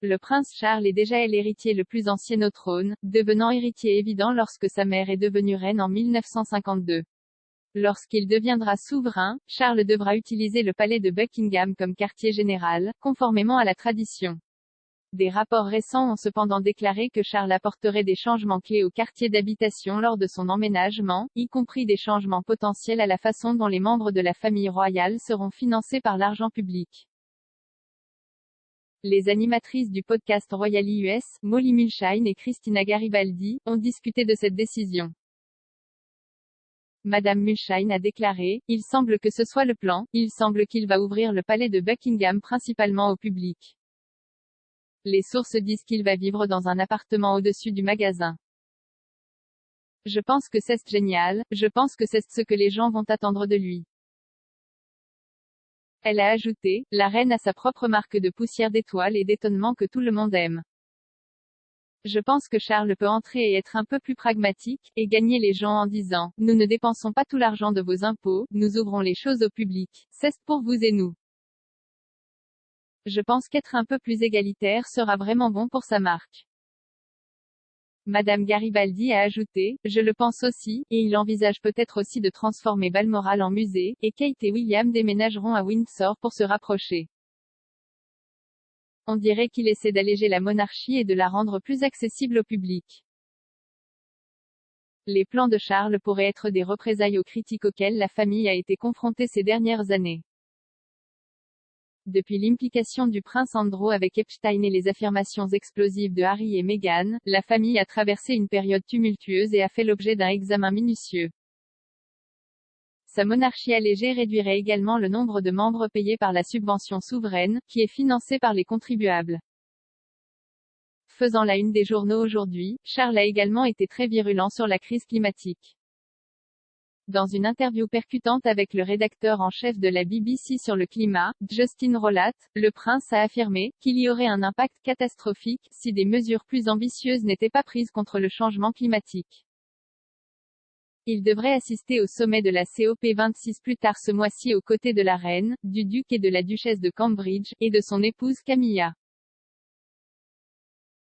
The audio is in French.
Le prince Charles est déjà l'héritier le plus ancien au trône, devenant héritier évident lorsque sa mère est devenue reine en 1952. Lorsqu'il deviendra souverain, Charles devra utiliser le palais de Buckingham comme quartier général, conformément à la tradition. Des rapports récents ont cependant déclaré que Charles apporterait des changements clés au quartier d'habitation lors de son emménagement, y compris des changements potentiels à la façon dont les membres de la famille royale seront financés par l'argent public. Les animatrices du podcast Royally US, Molly Mulshine et Christina Garibaldi, ont discuté de cette décision. Madame Mulshine a déclaré, « Il semble que ce soit le plan, il semble qu'il va ouvrir le palais de Buckingham principalement au public. Les sources disent qu'il va vivre dans un appartement au-dessus du magasin. Je pense que c'est génial, je pense que c'est ce que les gens vont attendre de lui. » Elle a ajouté, « La reine a sa propre marque de poussière d'étoiles et d'étonnement que tout le monde aime. Je pense que Charles peut entrer et être un peu plus pragmatique, et gagner les gens en disant, nous ne dépensons pas tout l'argent de vos impôts, nous ouvrons les choses au public, c'est pour vous et nous. Je pense qu'être un peu plus égalitaire sera vraiment bon pour sa marque. » Madame Garibaldi a ajouté, « Je le pense aussi, et il envisage peut-être aussi de transformer Balmoral en musée, et Kate et William déménageront à Windsor pour se rapprocher. On dirait qu'il essaie d'alléger la monarchie et de la rendre plus accessible au public. » Les plans de Charles pourraient être des représailles aux critiques auxquelles la famille a été confrontée ces dernières années. Depuis l'implication du prince Andrew avec Epstein et les affirmations explosives de Harry et Meghan, la famille a traversé une période tumultueuse et a fait l'objet d'un examen minutieux. Sa monarchie allégée réduirait également le nombre de membres payés par la subvention souveraine, qui est financée par les contribuables. Faisant la une des journaux aujourd'hui, Charles a également été très virulent sur la crise climatique. Dans une interview percutante avec le rédacteur en chef de la BBC sur le climat, Justin Rollatt, le prince a affirmé qu'il y aurait un impact catastrophique si des mesures plus ambitieuses n'étaient pas prises contre le changement climatique. Il devrait assister au sommet de la COP26 plus tard ce mois-ci aux côtés de la reine, du duc et de la duchesse de Cambridge, et de son épouse Camilla.